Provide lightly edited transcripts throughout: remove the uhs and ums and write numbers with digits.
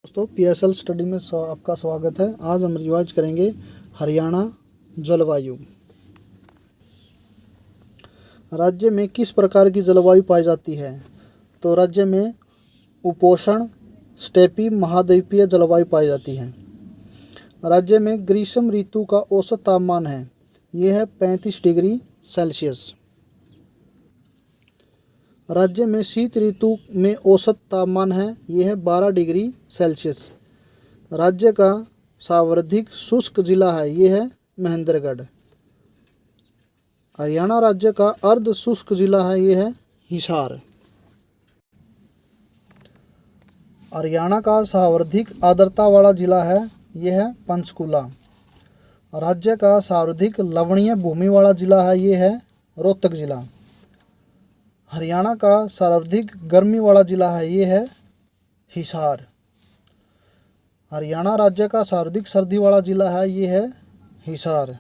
दोस्तों PSL study में आपका स्वागत है। आज हम रिवाइज करेंगे हरियाणा जलवायु। राज्य में किस प्रकार की जलवायु पाई जाती है? तो राज्य में उपोष्ण, स्टेपी, महाद्वीपीय जलवायु पाई जाती है। राज्य में ग्रीष्म ऋतु का औसत तापमान है, यह है 35 डिग्री सेल्सियस। राज्य में शीत ऋतु में औसत तापमान है, यह है 12 डिग्री सेल्सियस। राज्य का सर्वाधिक शुष्क जिला है, यह है महेंद्रगढ़। हरियाणा राज्य का अर्ध शुष्क जिला है, यह है हिसार। हरियाणा का सर्वाधिक आर्द्रता वाला जिला है, यह है पंचकुला। राज्य का सर्वाधिक लवणीय भूमि वाला जिला है, यह है रोहतक जिला। हरियाणा का सर्वाधिक गर्मी वाला जिला है, ये है हिसार। हरियाणा राज्य का सर्वाधिक सर्दी वाला जिला है, ये है हिसार।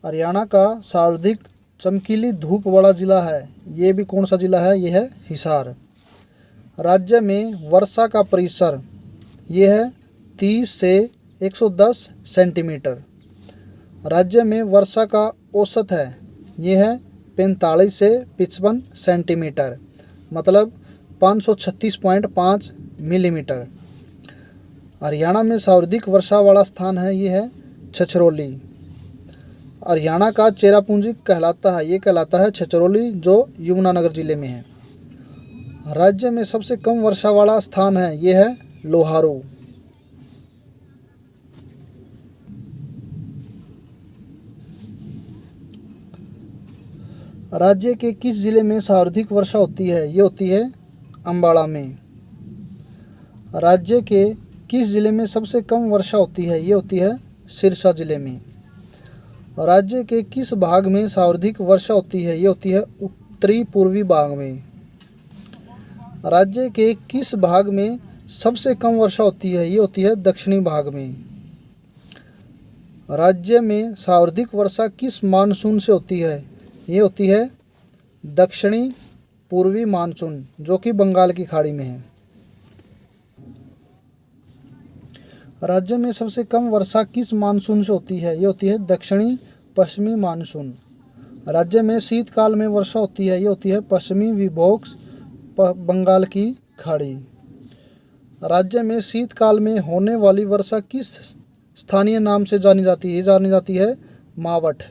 हरियाणा का सर्वाधिक चमकीली धूप वाला जिला है, ये भी कौन सा जिला है? ये है हिसार। राज्य में वर्षा का परिसर ये है 30 से 110 सेंटीमीटर। राज्य में वर्षा का औसत है, ये है 45 से 55 सेंटीमीटर, मतलब 536.5 मिलीमीटर। हरियाणा में सर्वाधिक वर्षा वाला स्थान है, ये है छछरौली। हरियाणा का चेरापूंजी कहलाता है, ये कहलाता है छछरौली, जो यमुनानगर जिले में है। राज्य में सबसे कम वर्षा वाला स्थान है, ये है लोहारू। राज्य के किस जिले में सर्वाधिक वर्षा होती है? ये होती है अम्बाला में। राज्य के किस जिले में सबसे कम वर्षा होती है? ये होती है सिरसा जिले में। राज्य के किस भाग में सर्वाधिक वर्षा होती है? ये होती है उत्तरी पूर्वी भाग में। राज्य के किस भाग में सबसे कम वर्षा होती है? ये होती है दक्षिणी भाग में। राज्य में सर्वाधिक वर्षा किस मानसून से होती है? ये होती है दक्षिणी पूर्वी मानसून, जो कि बंगाल की खाड़ी में है। राज्य में सबसे कम वर्षा किस मानसून से होती है? ये होती है दक्षिणी पश्चिमी मानसून। राज्य में शीतकाल में वर्षा होती है, ये होती है पश्चिमी विभोग बंगाल की खाड़ी। राज्य में शीतकाल में होने वाली वर्षा किस स्थानीय नाम से जानी जाती है? ये जानी जाती है मावठ।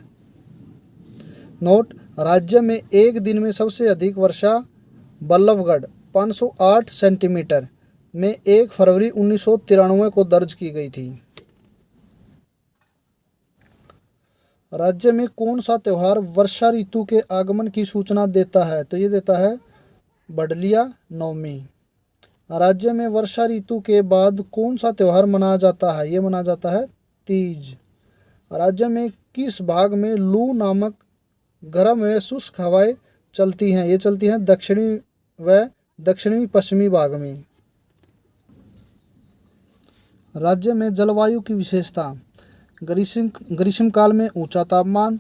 नोट: राज्य में एक दिन में सबसे अधिक वर्षा बल्लभगढ़ 508 सेंटीमीटर में 1 फरवरी 1993 को दर्ज की गई थी। राज्य में कौन सा त्यौहार वर्षा ऋतु के आगमन की सूचना देता है? तो ये देता है बडलिया नवमी। राज्य में वर्षा ऋतु के बाद कौन सा त्यौहार मनाया जाता है? ये मनाया जाता है तीज। राज्य में किस भाग में लू नामक गर्म व शुष्क हवाएं चलती हैं? ये चलती हैं दक्षिणी व दक्षिणी पश्चिमी भाग में। राज्य में जलवायु की विशेषता: ग्रीष्मकाल में ऊंचा तापमान,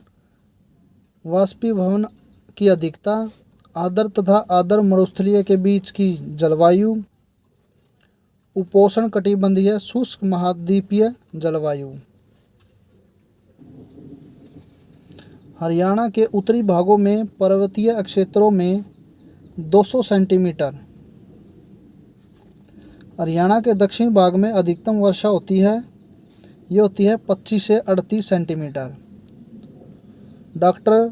वाष्पीभवन की अधिकता, आर्द्र तथा आर्द्र मरुस्थलीय के बीच की जलवायु, उपोष्ण कटिबंधीय शुष्क महाद्वीपीय जलवायु। हरियाणा के उत्तरी भागों में पर्वतीय क्षेत्रों में 200 सेंटीमीटर। हरियाणा के दक्षिणी भाग में अधिकतम वर्षा होती है, ये होती है 25 से 38 सेंटीमीटर। डॉक्टर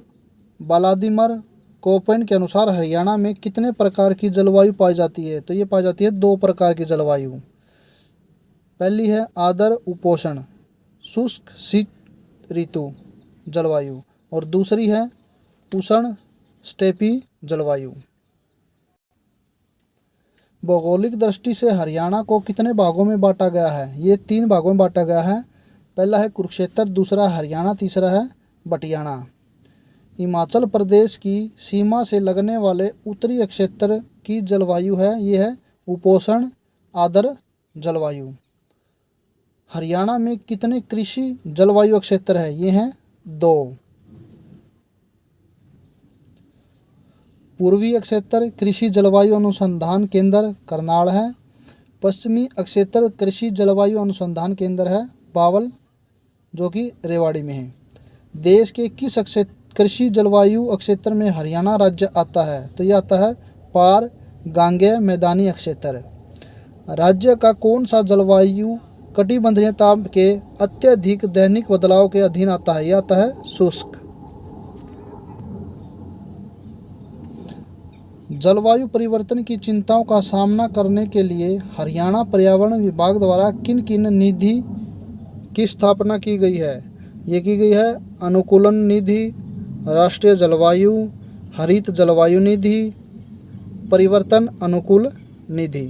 बालादिमर कोपेन के अनुसार हरियाणा में कितने प्रकार की जलवायु पाई जाती है? तो ये पाई जाती है 2 प्रकार की जलवायु। पहली है आर्द्र उपोष्ण शुष्क शीत ऋतु जलवायु, और दूसरी है उष्ण स्टेपी जलवायु। भौगोलिक दृष्टि से हरियाणा को कितने भागों में बांटा गया है? ये 3 भागों में बांटा गया है। पहला है कुरुक्षेत्र, दूसरा हरियाणा, तीसरा है बटियाना। हिमाचल प्रदेश की सीमा से लगने वाले उत्तरी क्षेत्र की जलवायु है, ये है उपोष्ण आर्द्र जलवायु। हरियाणा में कितने कृषि जलवायु क्षेत्र है? ये हैं 2। पूर्वी क्षेत्र कृषि जलवायु अनुसंधान केंद्र करनाल है। पश्चिमी अक्षेत्र कृषि जलवायु अनुसंधान केंद्र है बावल, जो कि रेवाड़ी में है। देश के किस कृषि जलवायु क्षेत्र में हरियाणा राज्य आता है? तो यह आता है पार गांगेय मैदानी क्षेत्र। राज्य का कौन सा जलवायु कटिबंधीयता के अत्यधिक दैनिक बदलाव के अधीन आता है? यह आता है शुष्क। जलवायु परिवर्तन की चिंताओं का सामना करने के लिए हरियाणा पर्यावरण विभाग द्वारा किन किन निधि की स्थापना की गई है? ये की गई है अनुकूलन निधि, राष्ट्रीय जलवायु, हरित जलवायु निधि, परिवर्तन अनुकूल निधि।